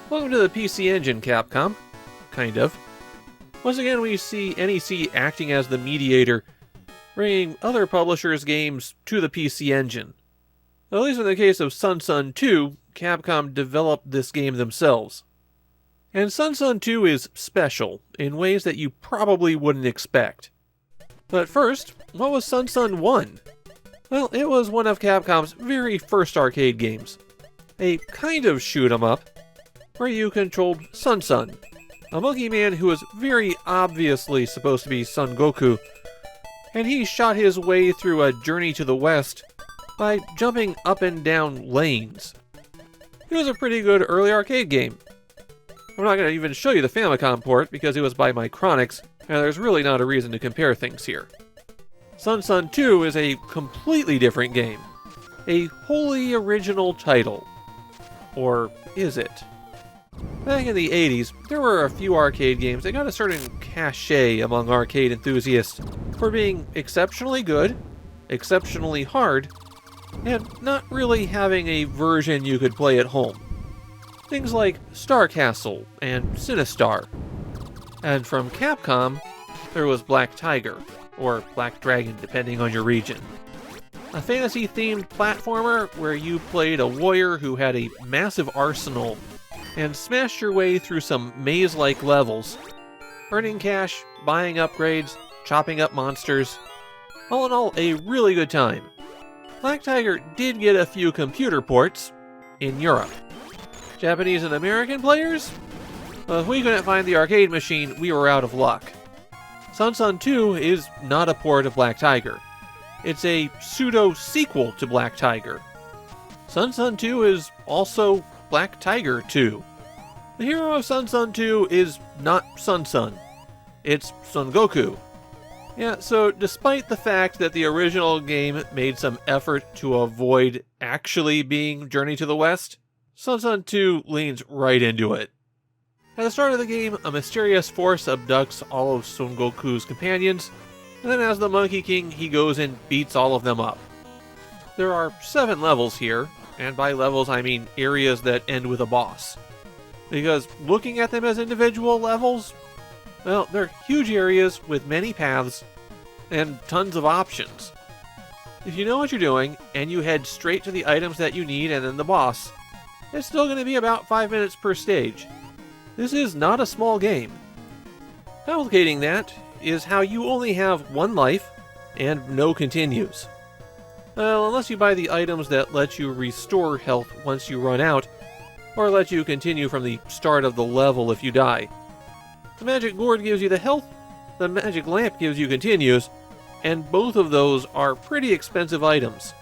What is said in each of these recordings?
Welcome to the PC Engine, Capcom. Kind of. Once again, we see NEC acting as the mediator, bringing other publishers' games to the PC Engine. At least in the case of Soun Soun 2, Capcom developed this game themselves. And Soun Soun 2 is special in ways that you probably wouldn't expect. But first, what was Soun Soun 1? Well, it was one of Capcom's very first arcade games. A kind of shoot-'em-up, where you controlled Soun Soun, a monkey man who was very obviously supposed to be Son Goku, and he shot his way through a journey to the west by jumping up and down lanes. It was a pretty good early arcade game. I'm not going to even show you the Famicom port because it was by Micronix, and there's really not a reason to compare things here. Soun Soun 2 is a completely different game. A wholly original title. Or is it? Back in the 80s, there were a few arcade games that got a certain cachet among arcade enthusiasts for being exceptionally good, exceptionally hard, and not really having a version you could play at home. Things like Star Castle and Sinistar. And from Capcom, there was Black Tiger, or Black Dragon depending on your region. A fantasy-themed platformer where you played a warrior who had a massive arsenal and smashed your way through some maze-like levels, earning cash, buying upgrades, chopping up monsters. All in all, a really good time. Black Tiger did get a few computer ports in Europe. Japanese and American players? Well, if we couldn't find the arcade machine, we were out of luck. Soun Soun 2 is not a port of Black Tiger. It's a pseudo-sequel to Black Tiger. Soun Soun 2 is also Black Tiger 2. The hero of Soun Soun 2 is not Soun Soun. It's Son Goku. Yeah, so despite the fact that the original game made some effort to avoid actually being Journey to the West, Soun Soun 2 leans right into it. At the start of the game, a mysterious force abducts all of Son Goku's companions, and then as the Monkey King, he goes and beats all of them up. There are 7 levels here, and by levels I mean areas that end with a boss. Because looking at them as individual levels, well, they're huge areas with many paths and tons of options. If you know what you're doing, and you head straight to the items that you need and then the boss, it's still going to be about 5 minutes per stage. This is not a small game. Complicating that is how you only have 1 life and no continues. Well, unless you buy the items that let you restore health once you run out, or let you continue from the start of the level if you die. The magic gourd gives you the health, the magic lamp gives you continues, and both of those are pretty expensive items.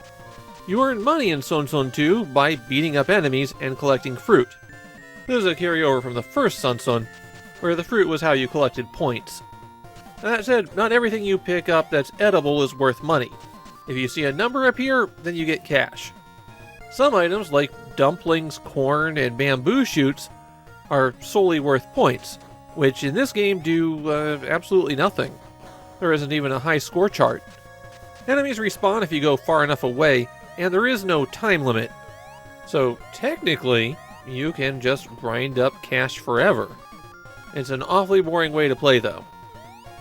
You earn money in Soun Soun 2 by beating up enemies and collecting fruit. This is a carryover from the first Soun Soun, where the fruit was how you collected points. That said, not everything you pick up that's edible is worth money. If you see a number appear, then you get cash. Some items, like dumplings, corn, and bamboo shoots, are solely worth points, which in this game do absolutely nothing. There isn't even a high score chart. Enemies respawn if you go far enough away, and there is no time limit. So technically, you can just grind up cash forever. It's an awfully boring way to play though.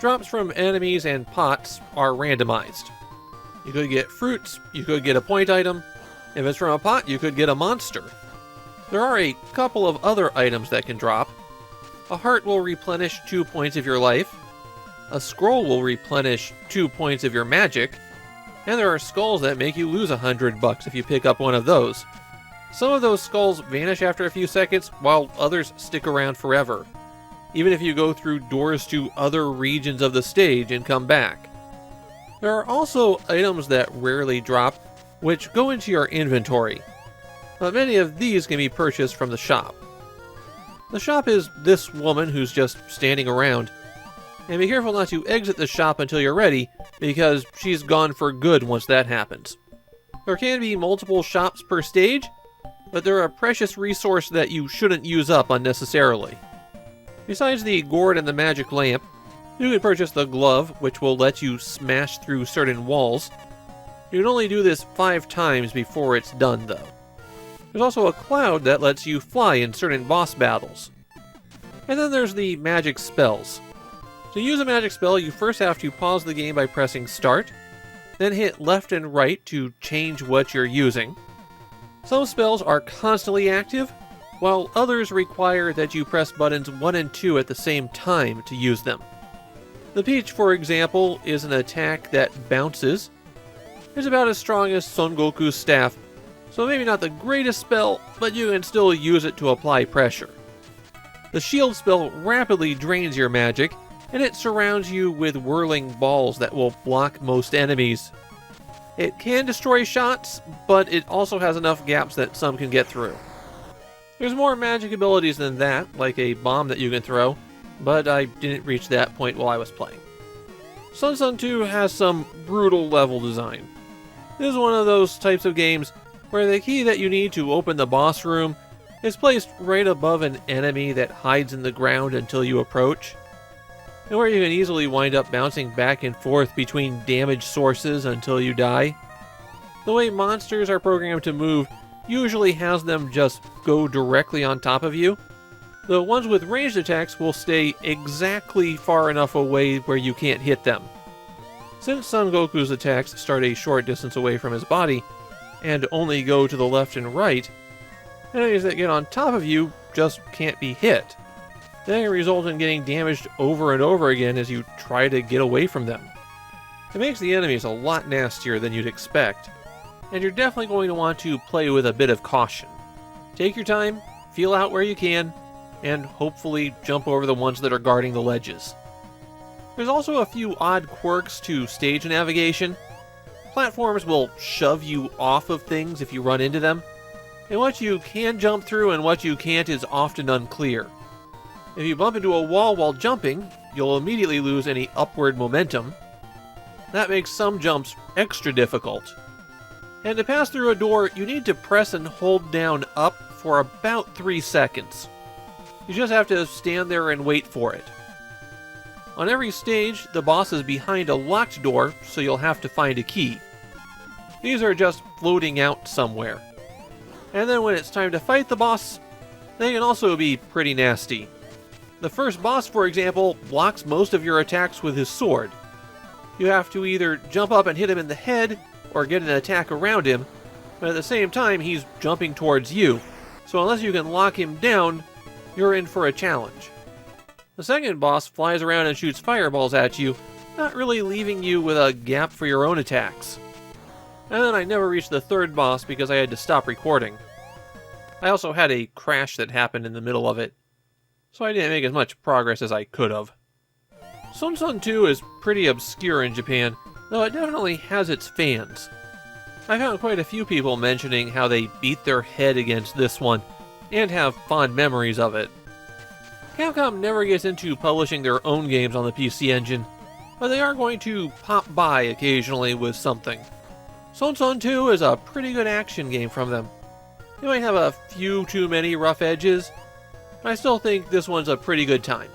Drops from enemies and pots are randomized. You could get fruits, you could get a point item. If it's from a pot, you could get a monster. There are a couple of other items that can drop. A heart will replenish 2 points of your life. A scroll will replenish 2 points of your magic. And there are skulls that make you lose $100 if you pick up one of those. Some of those skulls vanish after a few seconds, while others stick around forever, even if you go through doors to other regions of the stage and come back. There are also items that rarely drop, which go into your inventory, but many of these can be purchased from the shop. The shop is this woman who's just standing around, and be careful not to exit the shop until you're ready, because she's gone for good once that happens. There can be multiple shops per stage, but they're a precious resource that you shouldn't use up unnecessarily. Besides the gourd and the magic lamp, you can purchase the glove, which will let you smash through certain walls. You can only do this 5 times before it's done, though. There's also a cloud that lets you fly in certain boss battles. And then there's the magic spells. To use a magic spell, you first have to pause the game by pressing start, then hit left and right to change what you're using. Some spells are constantly active, while others require that you press buttons 1 and 2 at the same time to use them. The Peach, for example, is an attack that bounces. It's about as strong as Son Goku's staff, so maybe not the greatest spell, but you can still use it to apply pressure. The shield spell rapidly drains your magic, and it surrounds you with whirling balls that will block most enemies. It can destroy shots, but it also has enough gaps that some can get through. There's more magic abilities than that, like a bomb that you can throw, but I didn't reach that point while I was playing. Soon 2 has some brutal level design. This is one of those types of games where the key that you need to open the boss room is placed right above an enemy that hides in the ground until you approach, and where you can easily wind up bouncing back and forth between damage sources until you die. The way monsters are programmed to move usually has them just go directly on top of you. The ones with ranged attacks will stay exactly far enough away where you can't hit them. Since Son Goku's attacks start a short distance away from his body, and only go to the left and right, enemies that get on top of you just can't be hit. They result in getting damaged over and over again as you try to get away from them. It makes the enemies a lot nastier than you'd expect, and you're definitely going to want to play with a bit of caution. Take your time, feel out where you can, and hopefully jump over the ones that are guarding the ledges. There's also a few odd quirks to stage navigation. Platforms will shove you off of things if you run into them, and what you can jump through and what you can't is often unclear. If you bump into a wall while jumping, you'll immediately lose any upward momentum. That makes some jumps extra difficult. And to pass through a door, you need to press and hold down up for about 3 seconds. You just have to stand there and wait for it. On every stage, the boss is behind a locked door, so you'll have to find a key. These are just floating out somewhere. And then when it's time to fight the boss, they can also be pretty nasty. The first boss, for example, blocks most of your attacks with his sword. You have to either jump up and hit him in the head, or get an attack around him, but at the same time he's jumping towards you, so unless you can lock him down, you're in for a challenge. The second boss flies around and shoots fireballs at you, not really leaving you with a gap for your own attacks. And then I never reached the third boss because I had to stop recording. I also had a crash that happened in the middle of it, so I didn't make as much progress as I could have. Soon 2 is pretty obscure in Japan, though it definitely has its fans. I found quite a few people mentioning how they beat their head against this one, and have fond memories of it. Capcom never gets into publishing their own games on the PC Engine, but they are going to pop by occasionally with something. Soun 2 is a pretty good action game from them. It might have a few too many rough edges, but I still think this one's a pretty good time.